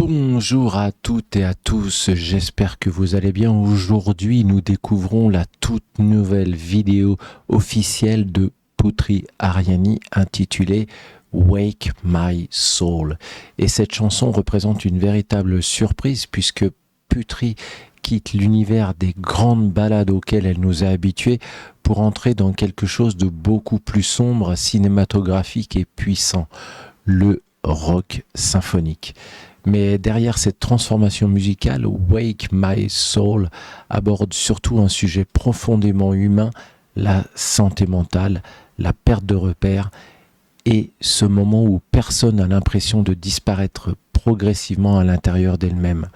Bonjour à toutes et à tous, j'espère que vous allez bien. Aujourd'hui, nous découvrons la toute nouvelle vidéo officielle de Putri Ariani intitulée Wake My Soul. Et cette chanson représente une véritable surprise puisque Putri quitte l'univers des grandes ballades auxquelles elle nous a habitués pour entrer dans quelque chose de beaucoup plus sombre, cinématographique et puissant, le rock symphonique. Mais derrière cette transformation musicale, Wake My Soul aborde surtout un sujet profondément humain, la santé mentale, la perte de repères et ce moment où personne n'a l'impression de disparaître progressivement à l'intérieur d'elle-même.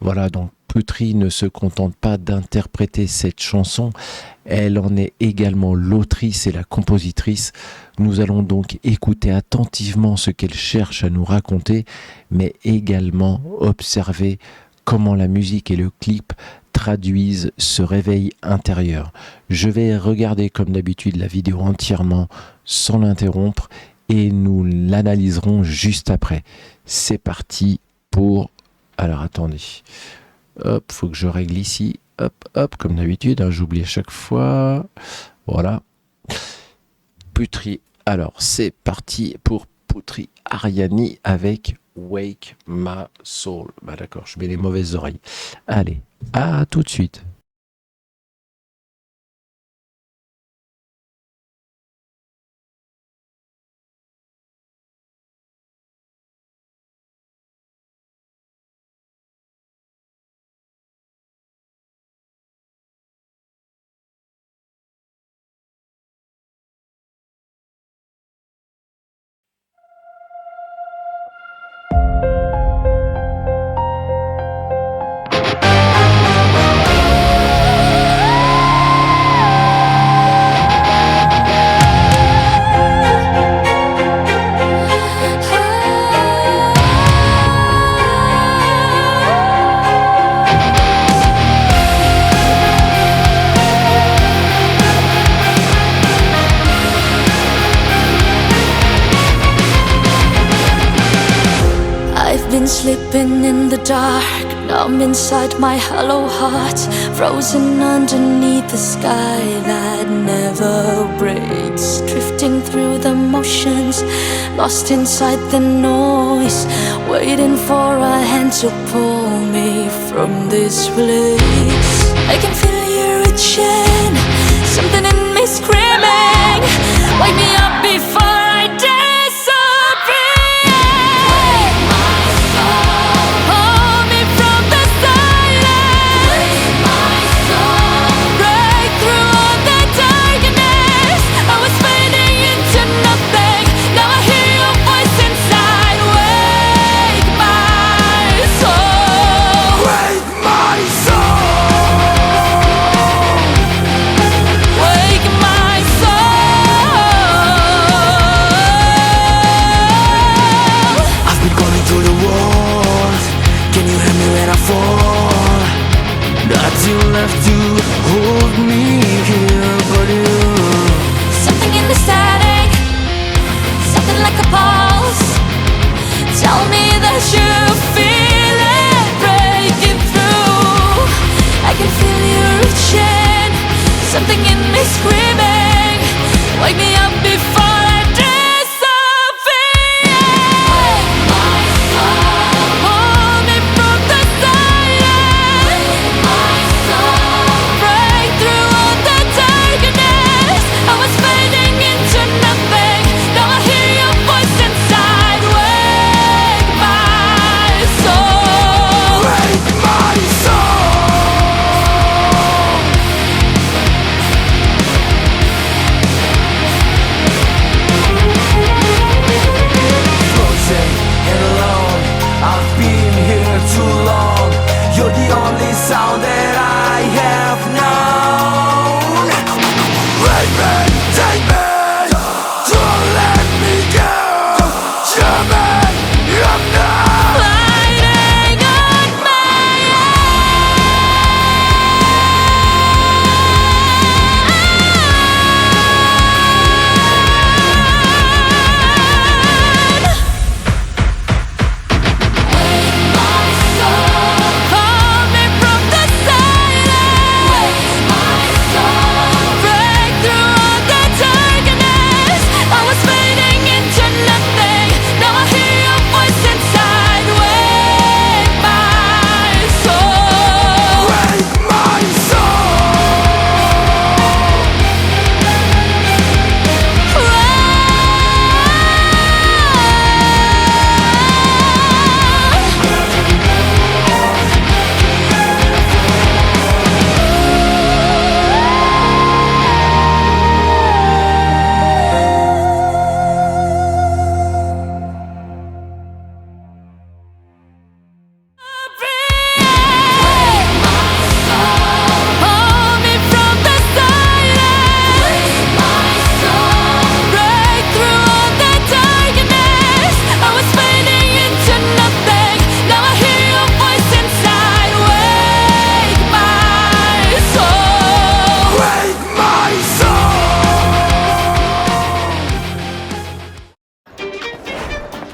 Voilà, donc Putri ne se contente pas d'interpréter cette chanson, elle en est également l'autrice et la compositrice. Nous allons donc écouter attentivement ce qu'elle cherche à nous raconter, mais également observer comment la musique et le clip traduisent ce réveil intérieur. Je vais regarder comme d'habitude la vidéo entièrement sans l'interrompre et nous l'analyserons juste après. C'est parti pour... Alors attendez, hop, faut que je règle ici, hop, hop, comme d'habitude, hein, j'oublie à chaque fois, voilà. Putri, alors c'est parti pour Putri Ariani avec Wake My Soul. Bah d'accord, je mets les mauvaises oreilles. Allez, à tout de suite. Sleeping in the dark, numb inside my hollow heart, frozen underneath the sky that never breaks, drifting through the motions, lost inside the noise, waiting for a hand to pull me from this place. I can feel you reaching, something in me screaming, wake me up before I die. Wake my soul.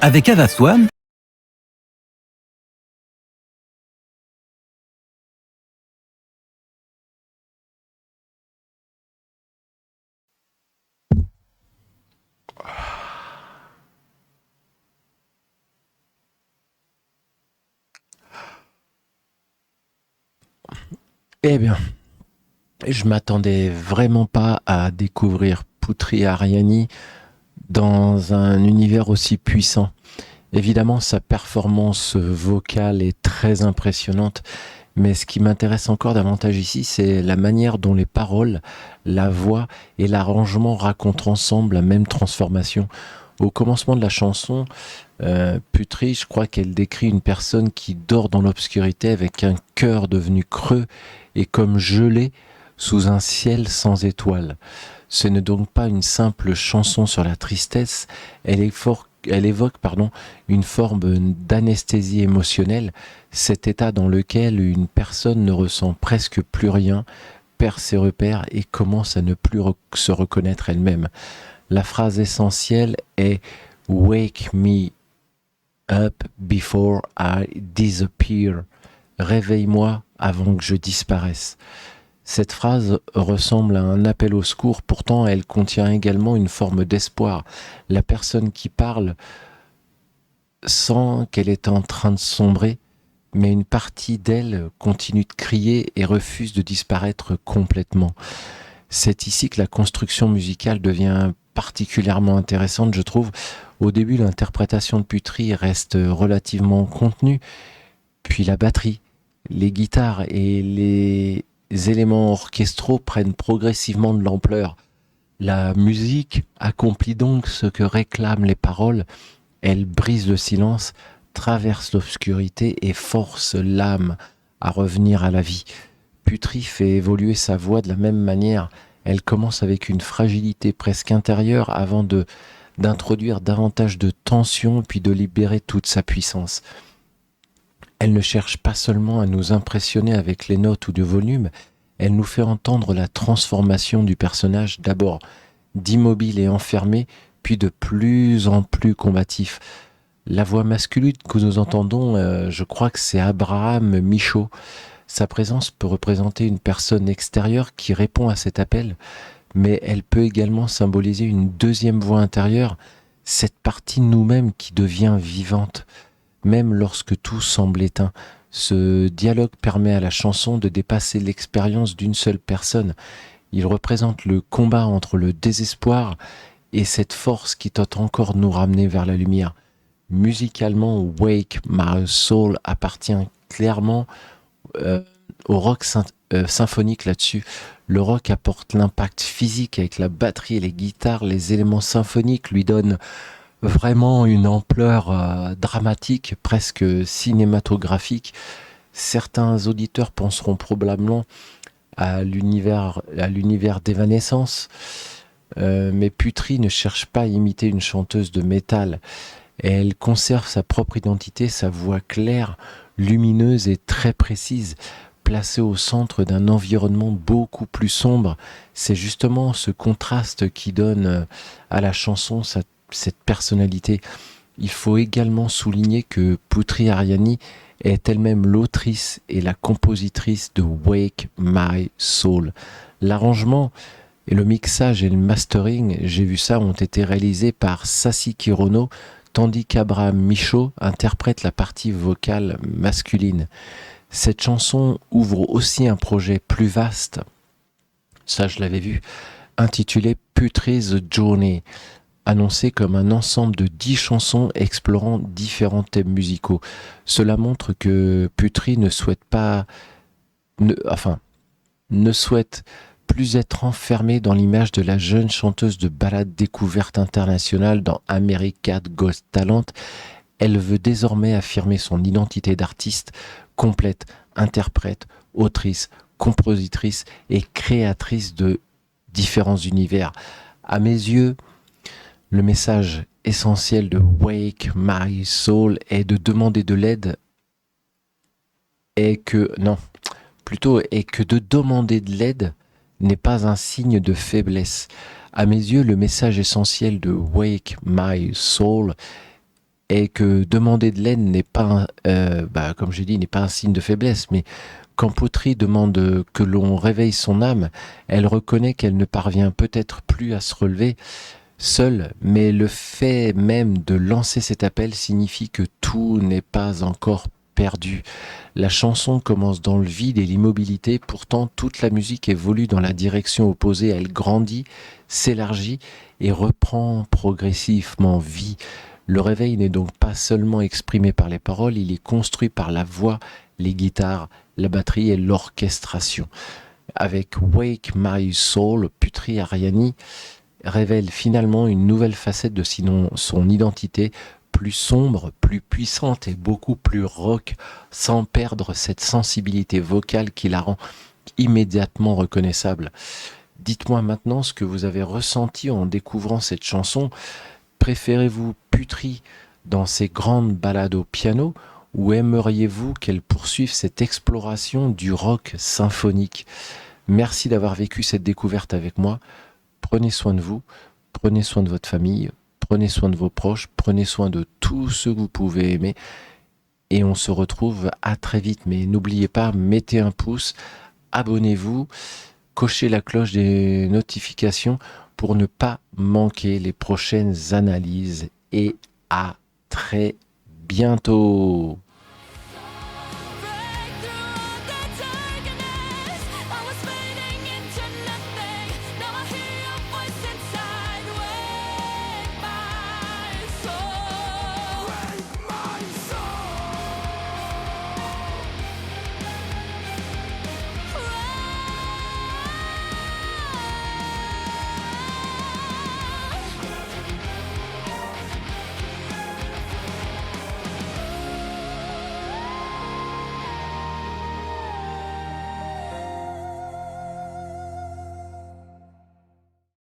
Avec Avaswan, Eh bien, je m'attendais vraiment pas à découvrir Putri Ariani dans un univers aussi puissant. Évidemment, sa performance vocale est très impressionnante, mais ce qui m'intéresse encore davantage ici, c'est la manière dont les paroles, la voix et l'arrangement racontent ensemble la même transformation. Au commencement de la chanson, Putri, je crois qu'elle décrit une personne qui dort dans l'obscurité avec un cœur devenu creux et comme gelé sous un ciel sans étoiles. Ce n'est donc pas une simple chanson sur la tristesse, elle évoque une forme d'anesthésie émotionnelle, cet état dans lequel une personne ne ressent presque plus rien, perd ses repères et commence à ne plus se reconnaître elle-même. La phrase essentielle est Wake me up before I disappear. Réveille-moi avant que je disparaisse. Cette phrase ressemble à un appel au secours, pourtant elle contient également une forme d'espoir. La personne qui parle sent qu'elle est en train de sombrer, mais une partie d'elle continue de crier et refuse de disparaître complètement. C'est ici que la construction musicale devient particulièrement intéressante, je trouve. Au début, l'interprétation de Putri reste relativement contenue, puis la batterie, les guitares et les éléments orchestraux prennent progressivement de l'ampleur. La musique accomplit donc ce que réclament les paroles. Elle brise le silence, traverse l'obscurité et force l'âme à revenir à la vie. Putri fait évoluer sa voix de la même manière. Elle commence avec une fragilité presque intérieure avant d'introduire davantage de tension puis de libérer toute sa puissance. Elle ne cherche pas seulement à nous impressionner avec les notes ou le volume, elle nous fait entendre la transformation du personnage, d'abord d'immobile et enfermé, puis de plus en plus combatif. La voix masculine que nous entendons, je crois que c'est Abraham Michaud. Sa présence peut représenter une personne extérieure qui répond à cet appel, mais elle peut également symboliser une deuxième voix intérieure, cette partie de nous-mêmes qui devient vivante, même lorsque tout semble éteint. Ce dialogue permet à la chanson de dépasser l'expérience d'une seule personne. Il représente le combat entre le désespoir et cette force qui tente encore nous ramener vers la lumière. Musicalement, Wake My Soul appartient clairement au rock symphonique là-dessus. Le rock apporte l'impact physique avec la batterie et les guitares. Les éléments symphoniques lui donnent vraiment une ampleur dramatique, presque cinématographique. Certains auditeurs penseront probablement à l'univers d'Evanescence, mais Putri ne cherche pas à imiter une chanteuse de métal. Elle conserve sa propre identité, sa voix claire, lumineuse et très précise, placée au centre d'un environnement beaucoup plus sombre. C'est justement ce contraste qui donne à la chanson cette personnalité. Il faut également souligner que Putri Ariani est elle-même l'autrice et la compositrice de Wake My Soul. L'arrangement et le mixage et le mastering, j'ai vu ça, ont été réalisés par Sassi Kirono, tandis qu'Abraham Michaud interprète la partie vocale masculine. Cette chanson ouvre aussi un projet plus vaste, ça je l'avais vu, intitulé Putri's Journey, annoncé comme un ensemble de 10 chansons explorant différents thèmes musicaux. Cela montre que Putri ne souhaite plus être enfermée dans l'image de la jeune chanteuse de ballade découverte internationale dans America's Got Talent. Elle veut désormais affirmer son identité d'artiste complète, interprète, autrice, compositrice et créatrice de différents univers. À mes yeux, le message essentiel de Wake My Soul est de demander de l'aide est que de demander de l'aide n'est pas un signe de faiblesse. À mes yeux, le message essentiel de Wake My Soul et que demander de l'aide n'est pas, comme j'ai dit, n'est pas un signe de faiblesse, mais quand Potri demande que l'on réveille son âme, elle reconnaît qu'elle ne parvient peut-être plus à se relever seule, mais le fait même de lancer cet appel signifie que tout n'est pas encore perdu. La chanson commence dans le vide et l'immobilité, pourtant toute la musique évolue dans la direction opposée, elle grandit, s'élargit et reprend progressivement vie. Le réveil n'est donc pas seulement exprimé par les paroles, il est construit par la voix, les guitares, la batterie et l'orchestration. Avec Wake My Soul, Putri Ariani révèle finalement une nouvelle facette de son identité, plus sombre, plus puissante et beaucoup plus rock, sans perdre cette sensibilité vocale qui la rend immédiatement reconnaissable. Dites-moi maintenant ce que vous avez ressenti en découvrant cette chanson. Préférez-vous Putri dans ses grandes ballades au piano ou aimeriez-vous qu'elle poursuive cette exploration du rock symphonique? Merci d'avoir vécu cette découverte avec moi. Prenez soin de vous, prenez soin de votre famille, prenez soin de vos proches, prenez soin de tous ceux que vous pouvez aimer et on se retrouve à très vite. Mais n'oubliez pas, mettez un pouce, abonnez-vous, cochez la cloche des notifications pour ne pas manquer les prochaines analyses et à très bientôt.